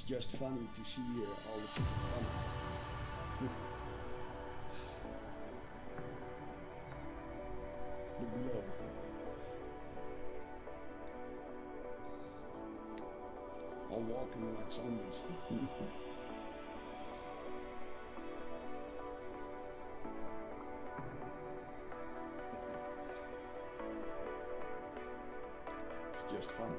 just funny to see all the people coming. The below. All walking like zombies. It's just fun.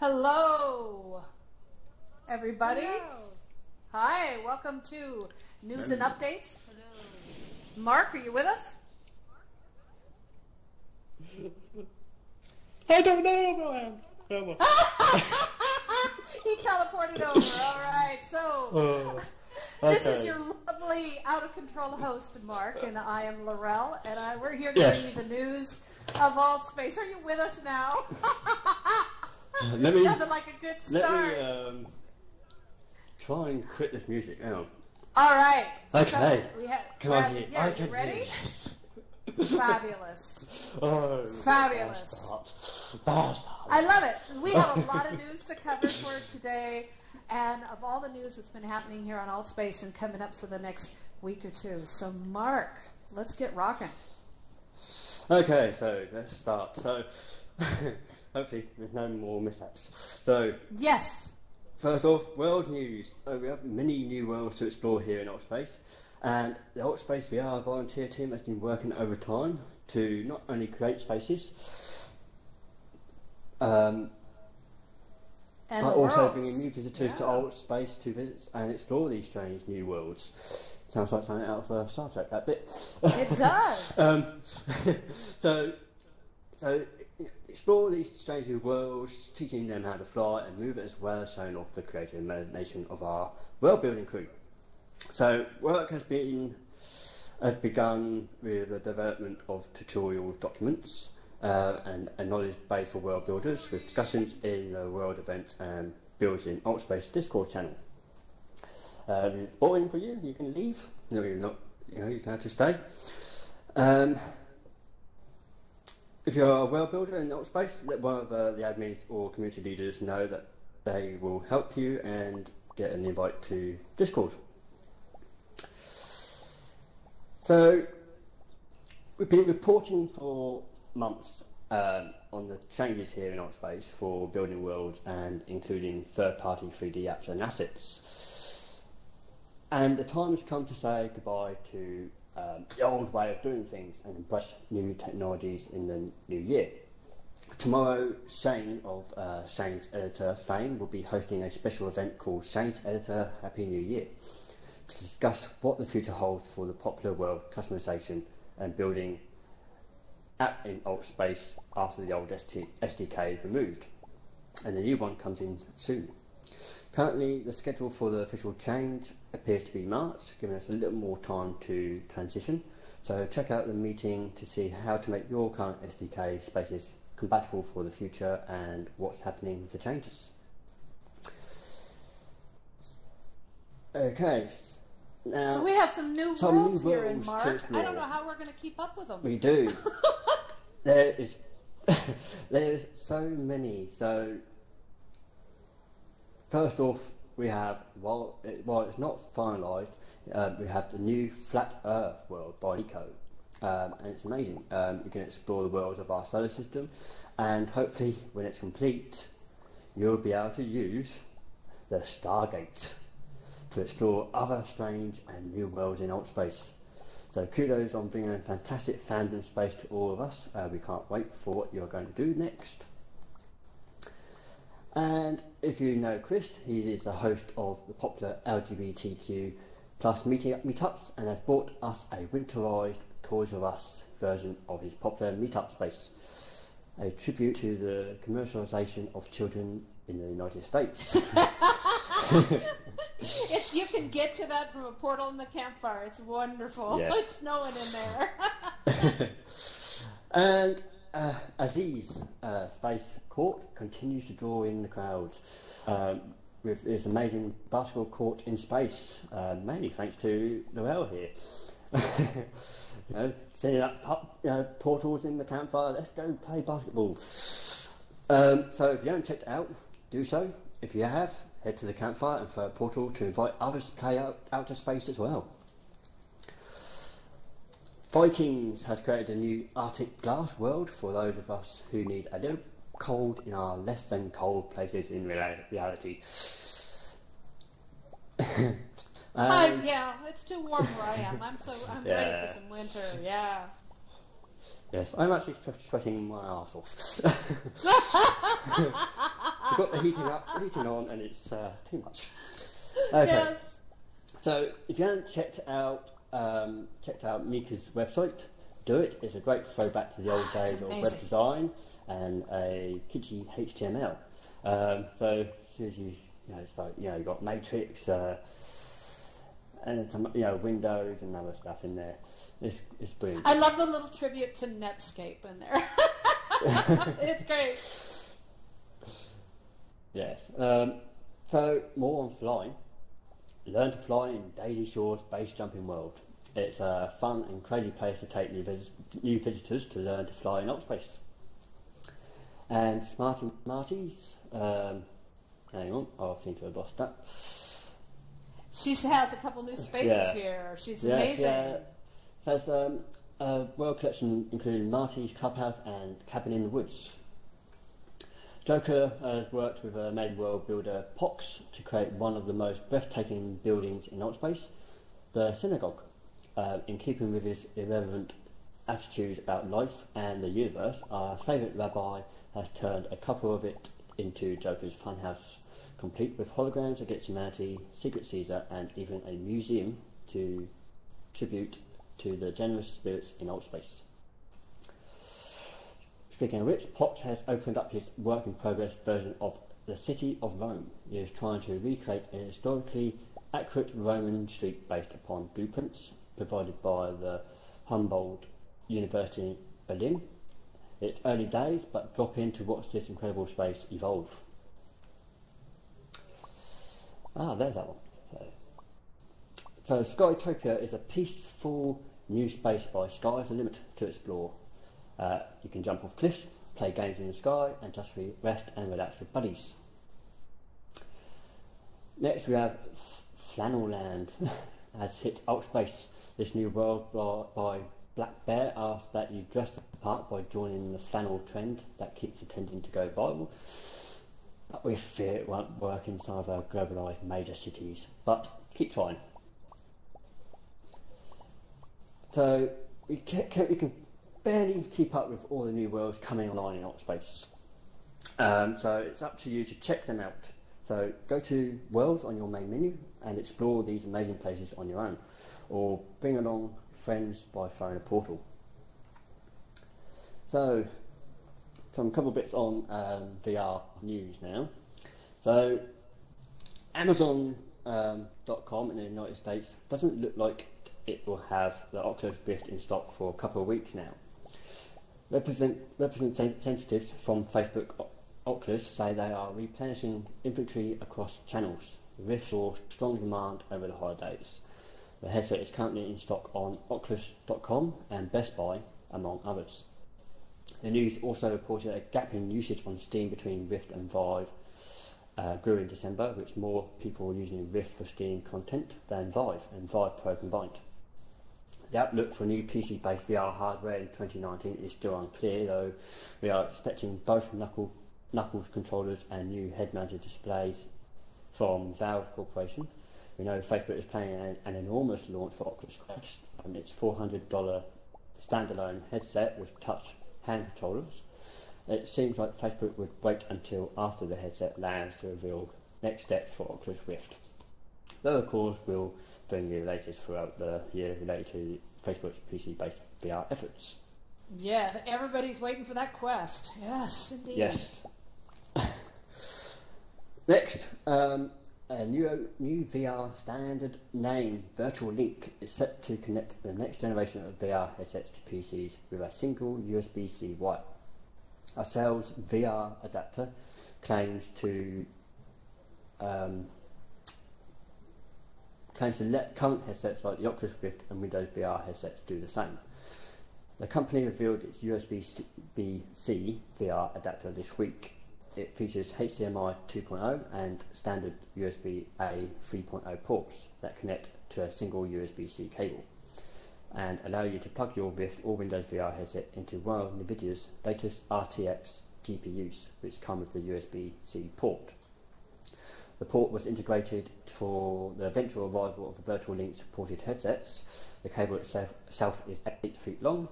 Hello, everybody. Hello. Hi, welcome to News and Updates. Hello. Mark, are you with us? I don't know, man. He teleported over. All right, so okay. This is your lovely, out-of-control host, Mark, and I am Laurel, and we're here to bring you the news of Alt Space. Are you with us now? Nothing like a good start. Let me try and quit this music now. All right. Okay. So come on here. Yeah, you ready? Yes. Fabulous. Oh, fabulous. I love it. We have a lot of news to cover for today, and of all the news that's been happening here on Alt Space and coming up for the next week or two. So, Mark, let's get rocking. Okay, so let's start. So, hopefully with no more mishaps. So, yes. First off, world news. So we have many new worlds to explore here in AltSpace, and the AltSpace VR volunteer team has been working overtime to not only create spaces, but also bringing new visitors to AltSpace to visit and explore these strange new worlds. Sounds like something out of Star Trek, that bit. It does. So explore these strange new worlds, teaching them how to fly and move as well as showing off the creative imagination of our world building crew. So work has begun with the development of tutorial documents and a knowledge base for world builders, with discussions in the world events and builds in AltSpace Discord channel. If it's boring for you, you can leave. No, you're not. You can have to stay. If you're a world builder in AltSpace, let one of the admins or community leaders know that they will help you and get an invite to Discord. So we've been reporting for months on the changes here in AltSpace for building worlds and including third-party 3D apps and assets. And the time has come to say goodbye to the old way of doing things and embrace new technologies in the new year. Tomorrow, Shane of Shane's Editor fame will be hosting a special event called Shane's Editor Happy New Year to discuss what the future holds for the popular world of customization and building app in AltSpace after the old SDK is removed and the new one comes in soon. Currently, the schedule for the official change appears to be March, giving us a little more time to transition. So check out the meeting to see how to make your current SDK spaces compatible for the future and what's happening with the changes. Okay, now so we have some new worlds here in March. I don't know how we're going to keep up with them. We do. There's so many. So first off, we have, while it's not finalised, we have the new Flat Earth world by Nico. And it's amazing. You can explore the worlds of our solar system, and hopefully when it's complete, you'll be able to use the Stargate to explore other strange and new worlds in AltSpace. So kudos on bringing a fantastic fandom space to all of us. We can't wait for what you're going to do next. And if you know Chris, he is the host of the popular LGBTQ plus meetups and has brought us a winterized Toys R Us version of his popular meetup space, a tribute to the commercialization of children in the United States. You can get to that from a portal in the campfire. It's wonderful. Yes. It's snowing in there. And Aziz Space Court continues to draw in the crowds with this amazing basketball court in space, mainly thanks to Noel here. Setting up portals in the campfire. Let's go play basketball. So if you haven't checked it out, do so. If you have, head to the campfire and throw a portal to invite others to play outer space as well. Vikings has created a new Arctic glass world for those of us who need a little cold in our less than cold places in reality. Yeah, it's too warm where I am. I'm ready for some winter. Yeah. Yes, I'm actually sweating my arse off. We've got the heating on, and it's too much. Okay. Yes. So if you haven't checked out Mika's website, do it. It's a great throwback to the old days of web design and a kitschy HTML. So as soon as it's like you've got Matrix and some Windows and other stuff in there. It's brilliant. I love the little tribute to Netscape in there. It's great. Yes. So more on flying. Learn to fly in Daisy Shore's base jumping world. It's a fun and crazy place to take new visitors to learn to fly in AltSpace. And Smarties, hang on, I seem to have lost that. She has a couple new spaces here. She's amazing. Yeah. There's a world collection including Marty's Clubhouse and Cabin in the Woods. Joker has worked with a major world builder Pox to create one of the most breathtaking buildings in AltSpace, the Synagogue. In keeping with his irreverent attitude about life and the universe, our favourite rabbi has turned a couple of it into Joker's funhouse, complete with holograms against humanity, Secret Caesar, and even a museum to tribute to the generous spirits in AltSpace. Speaking of which, Pox has opened up his work-in-progress version of the City of Rome. He is trying to recreate a historically accurate Roman street based upon blueprints provided by the Humboldt University in Berlin. It's early days, but drop in to watch this incredible space evolve. There's that one. So Skytopia is a peaceful new space by Sky's the Limit to explore. You can jump off cliffs, play games in the sky, and just rest and relax with buddies. Next we have Flannelland has hit AltSpace. This new world by Black Bear asks that you dress the part by joining the flannel trend that keeps pretending to go viral. But we fear it won't work inside our globalised major cities. But keep trying. So we can barely keep up with all the new worlds coming online in Altspace. So it's up to you to check them out. So go to Worlds on your main menu and explore these amazing places on your own, or bring along friends by throwing a portal. So some couple of bits on VR news now. So Amazon.com in the United States doesn't look like it will have the Oculus Rift in stock for a couple of weeks now. Representatives from Facebook Oculus say they are replenishing inventory across channels. The Rift saw strong demand over the holidays. The headset is currently in stock on Oculus.com and Best Buy, among others. The news also reported a gap in usage on Steam between Rift and Vive grew in December, with more people using Rift for Steam content than Vive and Vive Pro combined. The outlook for new PC-based VR hardware in 2019 is still unclear, though we are expecting both Knuckles controllers and new head-mounted displays from Valve Corporation. We know Facebook is planning an enormous launch for Oculus Quest, and its $400 standalone headset with touch hand controllers. It seems like Facebook would wait until after the headset lands to reveal next steps for Oculus Rift. Though of course we'll bring you the latest throughout the year related to Facebook's PC-based VR efforts. Yeah, everybody's waiting for that Quest. Yes, indeed. Yes. Next, a new VR standard name, Virtual Link, is set to connect the next generation of VR headsets to PCs with a single USB-C wire. Acel's VR adapter claims to let current headsets like the Oculus Rift and Windows VR headsets do the same. The company revealed its USB-C VR adapter this week. It features HDMI 2.0 and standard USB-A 3.0 ports that connect to a single USB-C cable and allow you to plug your Rift or Windows VR headset into one of NVIDIA's latest RTX GPUs, which come with the USB-C port. The port was integrated for the eventual arrival of the Virtual Link supported headsets. The cable itself is 8 feet long.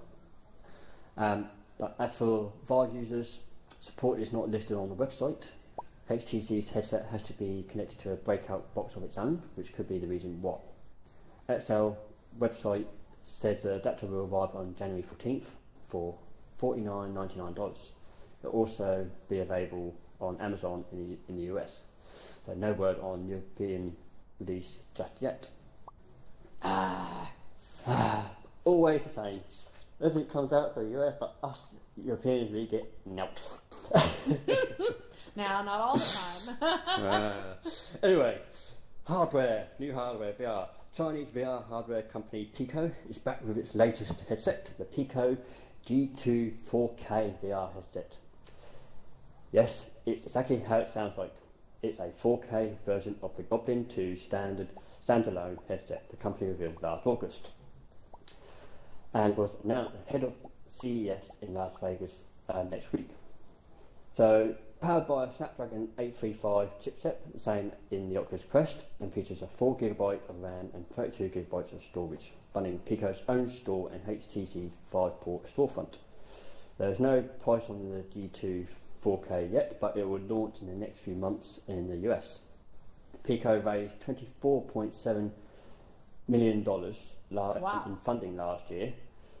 But as for Vive users, support is not listed on the website. HTC's headset has to be connected to a breakout box of its own, which could be the reason why. Excel website says the adapter will arrive on January 14th for $49.99. It will also be available on Amazon in the US. So no word on European release just yet. Always the same. Everything comes out for the US, but us Europeans, we get notes. Now, not all the time. Anyway, hardware, new hardware, VR. Chinese VR hardware company Pico is back with its latest headset, the Pico G2 4K VR headset. Yes, it's exactly how it sounds like. It's a 4K version of the Goblin 2 standalone headset the company revealed last August and was announced ahead of CES in Las Vegas next week. So, powered by a Snapdragon 835 chipset, the same in the Oculus Quest, and features a 4GB of RAM and 32GB of storage, running Pico's own store and HTC's 5-port storefront. There is no price on the G2 4K yet, but it will launch in the next few months in the US. Pico raised $24.7 million in funding last year,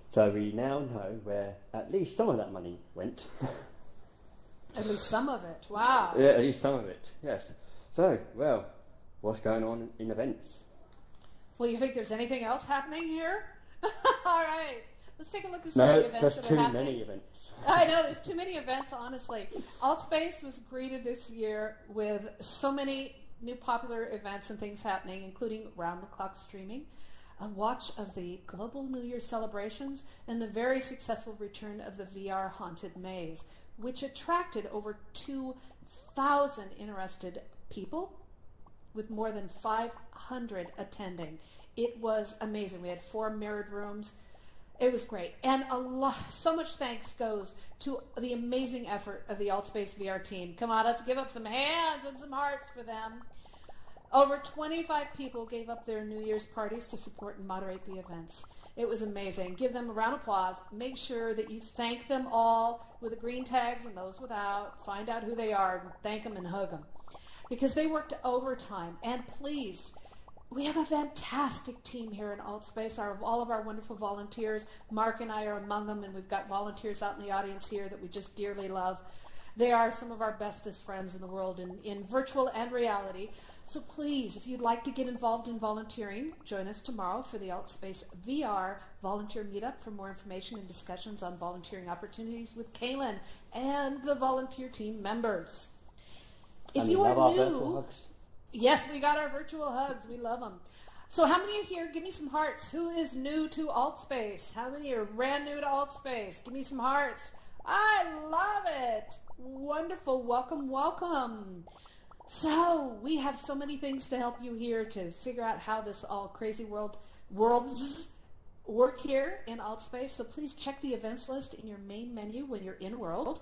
so we now know where at least some of that money went. At least some of it, wow. Yeah, at least some of it, yes. So, well, what's going on in events? Well, you think there's anything else happening here? All right, let's take a look at some of the events that are happening. There's too many events. I know, there's too many events, honestly. Altspace was greeted this year with so many new popular events and things happening, including round-the-clock streaming, a watch of the global New Year celebrations, and the very successful return of the VR Haunted Maze, which attracted over 2,000 interested people with more than 500 attending. It was amazing. We had 4 mirrored rooms. It was great. And so much thanks goes to the amazing effort of the Altspace VR team. Come on, let's give up some hands and some hearts for them. Over 25 people gave up their New Year's parties to support and moderate the events. It was amazing. Give them a round of applause. Make sure that you thank them all with the green tags and those without. Find out who they are and thank them and hug them. Because they worked overtime. And please, we have a fantastic team here in AltSpace. All of our wonderful volunteers. Mark and I are among them, and we've got volunteers out in the audience here that we just dearly love. They are some of our bestest friends in the world in virtual and reality. So please, if you'd like to get involved in volunteering, join us tomorrow for the AltSpace VR Volunteer Meetup for more information and discussions on volunteering opportunities with Kaylin and the volunteer team members. If you are new, yes, we got our virtual hugs. We love them. So how many of you here, give me some hearts. Who is new to AltSpace? How many are brand new to AltSpace? Give me some hearts. I love it. Wonderful. Welcome, welcome. So we have so many things to help you here to figure out how this all crazy worlds work here in AltSpace. So please check the events list in your main menu when you're in World,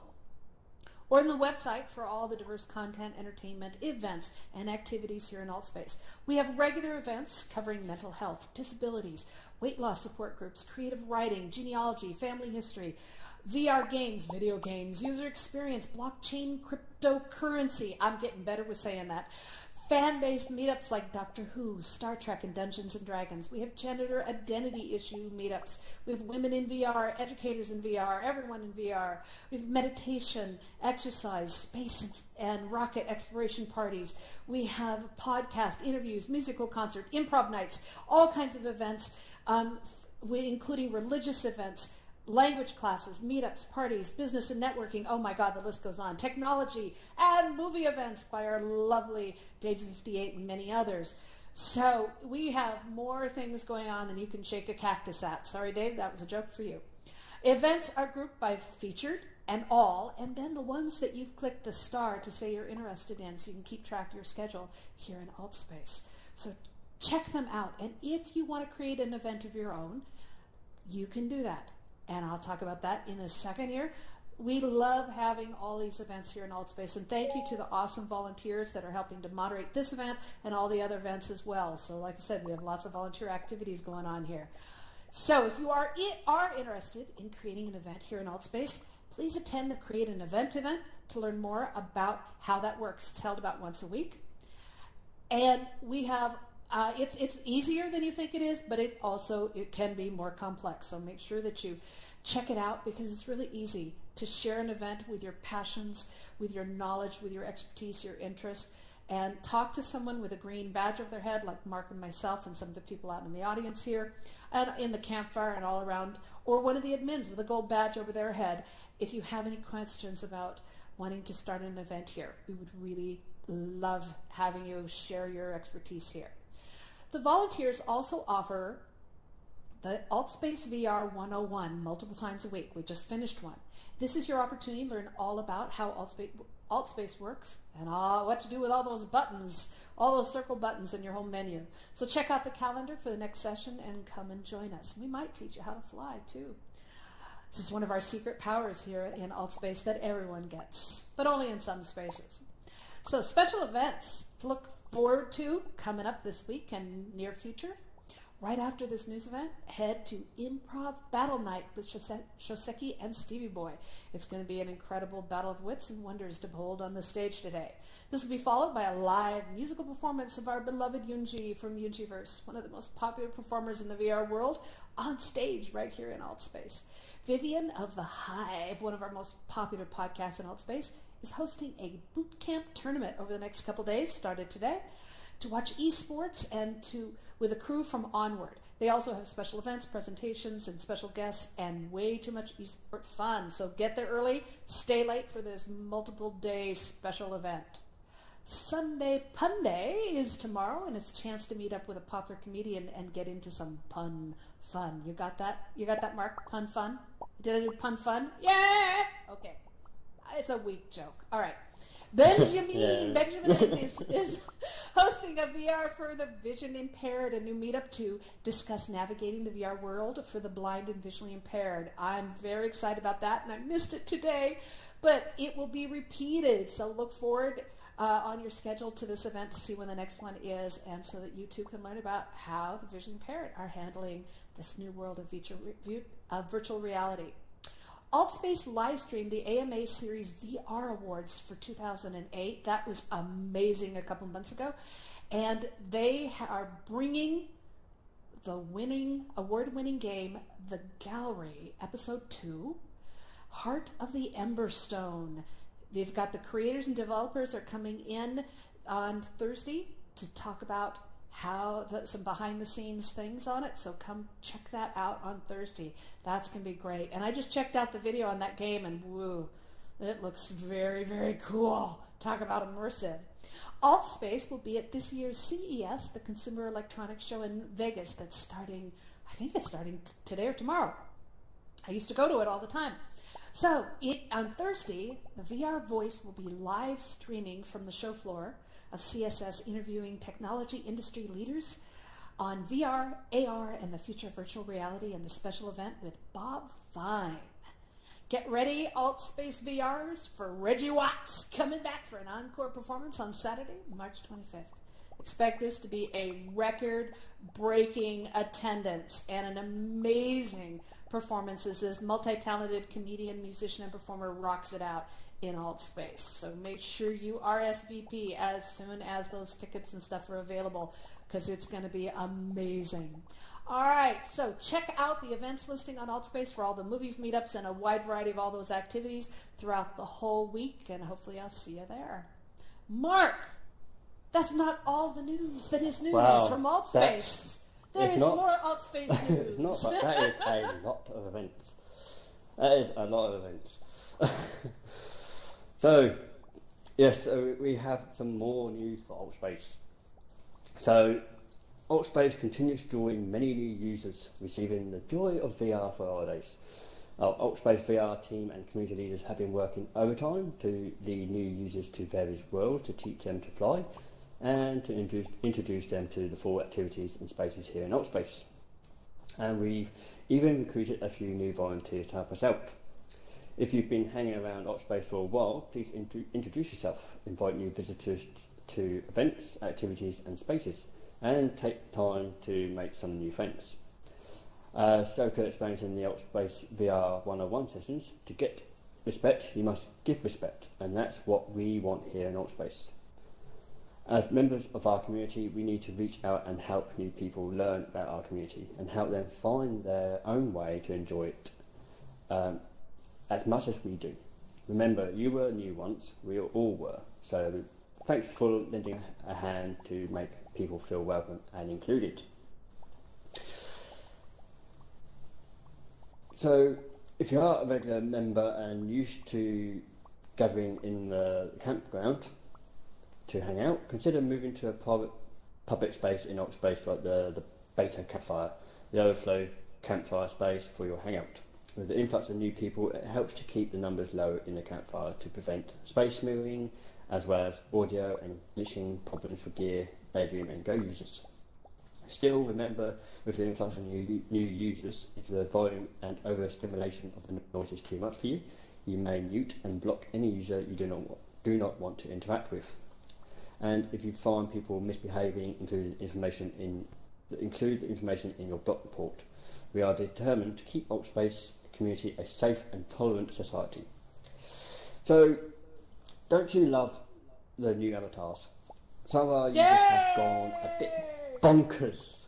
or in the website for all the diverse content, entertainment, events, and activities here in AltSpace. We have regular events covering mental health, disabilities, weight loss support groups, creative writing, genealogy, family history, VR games, video games, user experience, blockchain, cryptocurrency. I'm getting better with saying that. Fan-based meetups like Doctor Who, Star Trek, and Dungeons & Dragons. We have gender identity issue meetups. We have women in VR, educators in VR, everyone in VR. We have meditation, exercise, space and rocket exploration parties. We have podcast, interviews, musical concert, improv nights, all kinds of events, including religious events, language classes, meetups, parties, business and networking. Oh my God, the list goes on. Technology and movie events by our lovely Dave 58 and many others. So we have more things going on than you can shake a cactus at. Sorry, Dave, that was a joke for you. Events are grouped by featured and all, and then the ones that you've clicked a star to say you're interested in so you can keep track of your schedule here in AltSpace. So check them out. And if you want to create an event of your own, you can do that. And I'll talk about that in a second here. We love having all these events here in AltSpace, and thank you to the awesome volunteers that are helping to moderate this event and all the other events as well. So like I said, we have lots of volunteer activities going on here. So if you are interested in creating an event here in AltSpace, please attend the Create an Event to learn more about how that works. It's held about once a week. And we have it's easier than you think it is, but it can be more complex. So make sure that you check it out, because it's really easy to share an event with your passions, with your knowledge, with your expertise, your interest, and talk to someone with a green badge over their head, like Mark and myself and some of the people out in the audience here, and in the campfire and all around, or one of the admins with a gold badge over their head. If you have any questions about wanting to start an event here, we would really love having you share your expertise here. The volunteers also offer the AltSpace VR 101 multiple times a week. We just finished one. This is your opportunity to learn all about how AltSpace works and what to do with all those buttons, all those circle buttons in your home menu. So check out the calendar for the next session and come and join us. We might teach you how to fly too. This is one of our secret powers here in AltSpace that everyone gets, but only in some spaces. So special events to look forward to coming up this week and near future. Right after this news event, head to Improv Battle Night with Shoseki and Stevie Boy. It's going to be an incredible battle of wits and wonders to behold on the stage today. This will be followed by a live musical performance of our beloved Yoonji from Yoonjiverse, one of the most popular performers in the VR world, on stage right here in AltSpace. Vivian of The Hive, one of our most popular podcasts in AltSpace, is hosting a boot camp tournament over the next couple days, started today, to watch esports and with a crew from Onward. They also have special events, presentations, and special guests, and way too much esport fun. So get there early, stay late for this multiple day special event. Sunday Pun Day is tomorrow, and it's a chance to meet up with a popular comedian and get into some pun fun. You got that? You got that, Mark? Pun fun? Did I do pun fun? Yeah! Okay. It's a weak joke. All right. Benjamin is hosting a VR for the vision impaired, a new meetup to discuss navigating the VR world for the blind and visually impaired. I'm very excited about that, and I missed it today, but it will be repeated, so look forward on your schedule to this event to see when the next one is, and so that you too can learn about how the visually impaired are handling this new world of virtual reality. AltSpace live streamed the AMA Series VR Awards for 2008. That was amazing a couple months ago. And they are bringing the award-winning game, The Gallery, Episode 2, Heart of the Emberstone. They've got the creators and developers are coming in on Thursday to talk about some behind-the-scenes things on it, so come check that out on Thursday. That's going to be great. And I just checked out the video on that game, and woo, it looks very, very cool. Talk about immersive. AltSpace will be at this year's CES, the Consumer Electronics Show in Vegas. That's starting, I think it's starting today or tomorrow. I used to go to it all the time. So on Thursday, the VR Voice will be live streaming from the show floor of CSS, interviewing technology industry leaders on VR, AR, and the future of virtual reality, and the special event with Bob Fine. Get ready, AltSpace VRs, for Reggie Watts coming back for an encore performance on Saturday, March 25th. Expect this to be a record-breaking attendance and an amazing performance as this multi-talented comedian, musician, and performer rocks it out in AltSpace. So make sure you RSVP as soon as those tickets and stuff are available, because it's going to be amazing. All right, so check out the events listing on AltSpace for all the movies, meetups, and a wide variety of all those activities throughout the whole week, and hopefully I'll see you there. Mark, that's not all the news that is news from AltSpace. There is more AltSpace news. It's not, but that is a lot of events. That is a lot of events. So, yes, we have some more news for AltSpace. So, AltSpace continues drawing many new users, receiving the joy of VR for holidays. Our AltSpace VR team and community leaders have been working overtime to lead new users to various worlds to teach them to fly and to introduce them to the full activities and spaces here in AltSpace. And we've even recruited a few new volunteers to help us out. If you've been hanging around AltSpace for a while, please introduce yourself, invite new visitors to events, activities and spaces, and take time to make some new friends. Stoker explains in the AltSpace VR 101 sessions, to get respect, you must give respect, and that's what we want here in AltSpace. As members of our community, we need to reach out and help new people learn about our community and help them find their own way to enjoy it as much as we do. Remember, you were new once, we all were, so thanks for lending a hand to make people feel welcome and included. So, if you are a regular member and used to gathering in the campground to hang out, consider moving to a public space in AltSpace like the Beta Campfire, the overflow campfire space for your hangout. With the influx of new people, it helps to keep the numbers low in the campfire to prevent space smearing, as well as audio and glitching problems for gear, Bedroom and Go users. Still, remember, with the influx of new users, if the volume and overstimulation of the noise is too much for you, you may mute and block any user you do not want to interact with. And if you find people misbehaving, include the information in your block report. We are determined to keep AltSpace community a safe and tolerant society. So, don't you love the new avatars? Some of our users have gone a bit bonkers.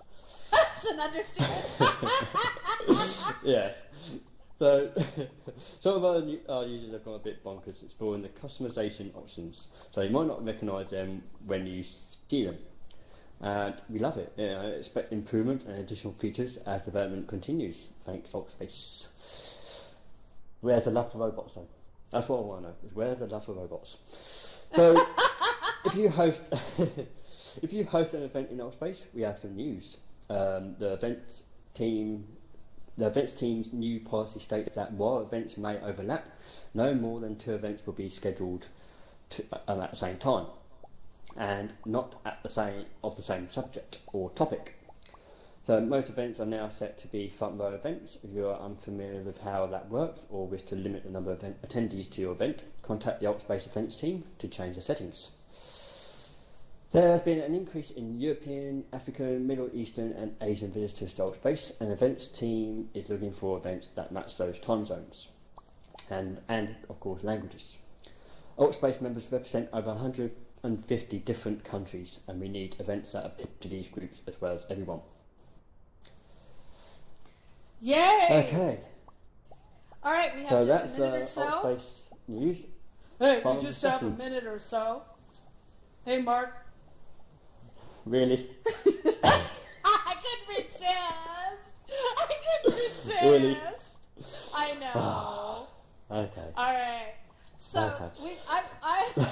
That's an understatement. Yeah. So, some of our users have gone a bit bonkers exploring the customization options. So you might not recognise them when you see them. And we love it. Expect improvement and additional features as development continues. Thanks, AltSpace. Where's the love for robots, though? That's what I want to know. Is where's the love for robots? So, if you host an event in AltSpace, we have some news. The events team's new policy states that while events may overlap, no more than 2 events will be scheduled at the same time, and not at the same subject or topic. So most events are now set to be front row events. If you are unfamiliar with how that works or wish to limit the number of attendees to your event, contact the AltSpace events team to change the settings. There has been an increase in European, African, Middle Eastern and Asian visitors to Altspace, and events team is looking for events that match those time zones and of course languages. Altspace members represent over 150 different countries, and we need events that appeal to these groups as well as everyone. Yay! Okay. All right, we have So just that's a minute or so. Altspace news. Hey, Final we just have a discussion. minute or so. Hey, Mark. Really? I couldn't resist. Really? I know. Okay. All right. So Okay. it's kind of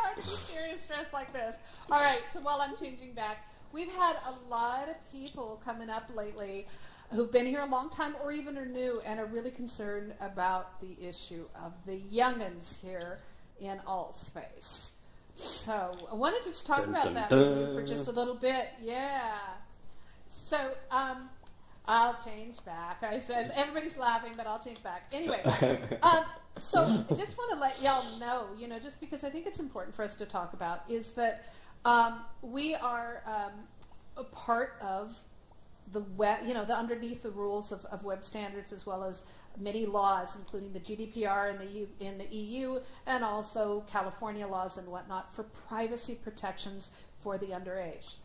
hard to be serious stressed like this. All right. So while I'm changing back, we've had a lot of people coming up lately who've been here a long time or even are new and are really concerned about the issue of the youngins here in Altspace. So I wanted to just talk about that with you for just a little bit. Yeah. So I'll change back. I said everybody's laughing, but I'll change back. Anyway, so I just want to let y'all know, just because I think it's important for us to talk about, is that we are a part of the web, the underneath the rules of web standards, as well as many laws, including the GDPR in the EU, and also California laws and whatnot for privacy protections for the underage.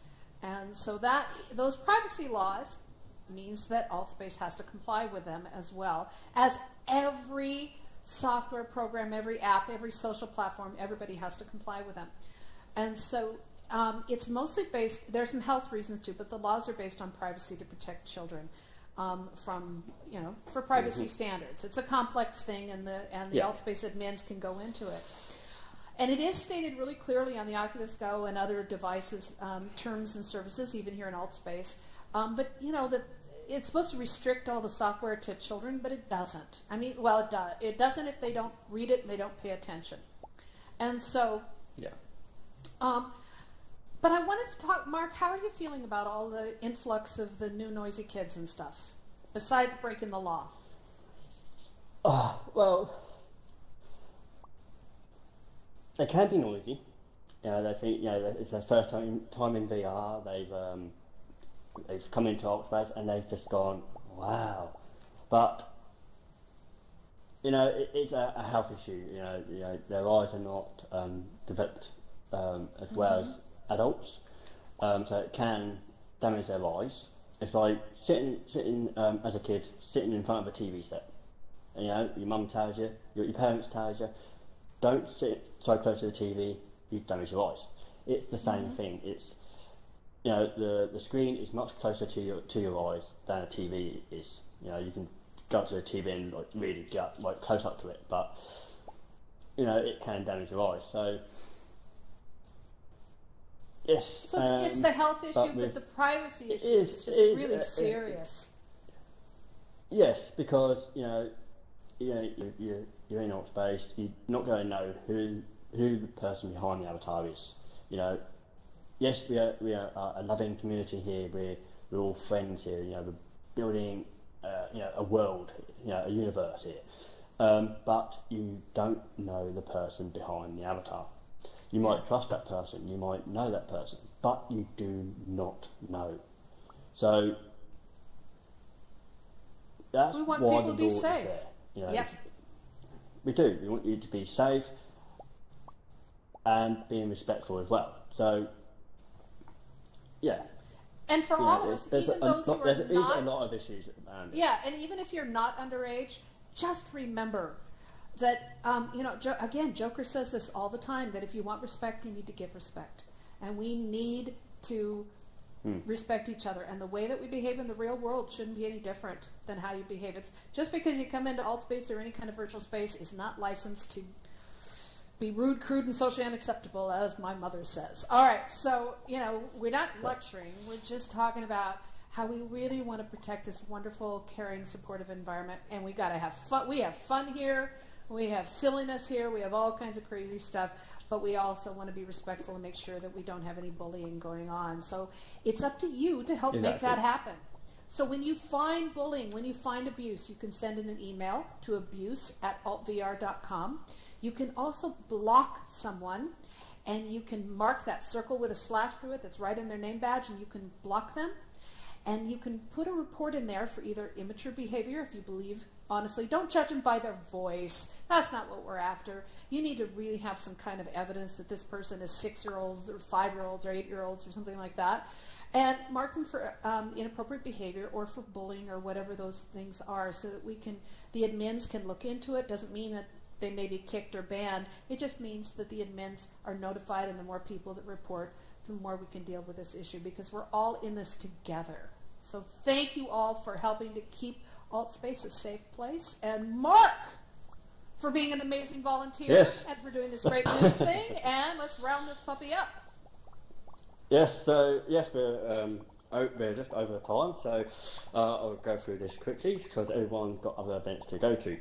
And so those privacy laws means that Altspace has to comply with them, as well as every software program, every app, every social platform. Everybody has to comply with them. And so it's mostly based, there's some health reasons too, but the laws are based on privacy to protect children for privacy standards. It's a complex thing, and the Altspace admins can go into it. And it is stated really clearly on the Oculus Go and other devices, terms and services, even here in Altspace. But that it's supposed to restrict all the software to children, but it doesn't. I mean, well, it does. It doesn't if they don't read it and they don't pay attention. And so, yeah. But I wanted to talk, Mark, how are you feeling about all the influx of the new noisy kids and stuff, besides breaking the law? Well, they can be noisy. They think, it's their first time in VR. They've come into Altspace and they've just gone, wow. But it's a health issue. Their eyes are not developed as well as adults, so it can damage their eyes. It's like sitting as a kid, sitting in front of a TV set. Your mum tells you, your parents tells you, don't sit so close to the TV, you damage your eyes. It's the same thing. It's the screen is much closer to your eyes than a TV is. You can go up to the TV and really get close up to it, but it can damage your eyes. So yes. So it's the health issue, but the privacy issue is just really serious. Yes, because you're in Altspace. You're not going to know who the person behind the avatar is. Yes, we are a loving community here. We're all friends here. We're building a world, a universe here. But you don't know the person behind the avatar. You might trust that person, you might know that person, but you do not know. So that's we want why people to be safe. Yep. We do. We want you to be safe and being respectful as well. So, yeah. And for all of us, even those who are there is a lot of issues. Yeah, and even if you're not underage, just remember that, again, Joker says this all the time, that if you want respect, you need to give respect. And we need to respect each other. And the way that we behave in the real world shouldn't be any different than how you behave. It's just because you come into Altspace or any kind of virtual space is not licensed to be rude, crude, and socially unacceptable, as my mother says. All right, so, we're not lecturing. We're just talking about how we really want to protect this wonderful, caring, supportive environment. And we got to have fun. We have fun here. We have silliness here. We have all kinds of crazy stuff. But we also want to be respectful and make sure that we don't have any bullying going on. So it's up to you to help make that happen. So when you find bullying, when you find abuse, you can send in an email to abuse@altvr.com. You can also block someone and you can mark that circle with a slash through it that's right in their name badge, and you can block them. And you can put a report in there for either immature behavior, if you believe, honestly. Don't judge them by their voice. That's not what we're after. You need to really have some kind of evidence that this person is 6-year-olds or 5-year-olds or 8-year-olds or something like that. And mark them for inappropriate behavior or for bullying or whatever those things are, so that the admins can look into it. Doesn't mean that they may be kicked or banned. It just means that the admins are notified, and the more people that report, the more we can deal with this issue, because we're all in this together. So thank you all for helping to keep AltSpace a safe place, and Mark for being an amazing volunteer, yes, and for doing this great news thing. And let's round this puppy up. Yes, so yes, we're just over time, so I'll go through this quickly because everyone's got other events to go to,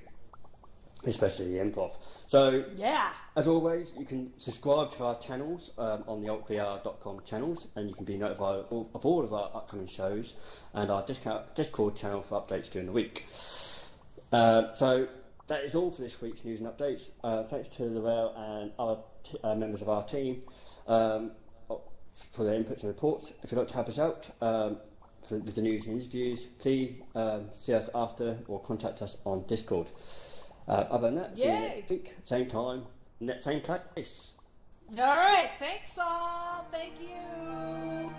especially the Improv. So, yeah, as always, you can subscribe to our channels on the altvr.com channels, and you can be notified of all of our upcoming shows and our Discord channel for updates during the week. So that is all for this week's news and updates. Thanks to Lorelle and other members of our team for their inputs and reports. If you'd like to help us out with the news and interviews, please see us after or contact us on Discord. Other than that, see you next week, same time, same place. All right, thanks all. Thank you.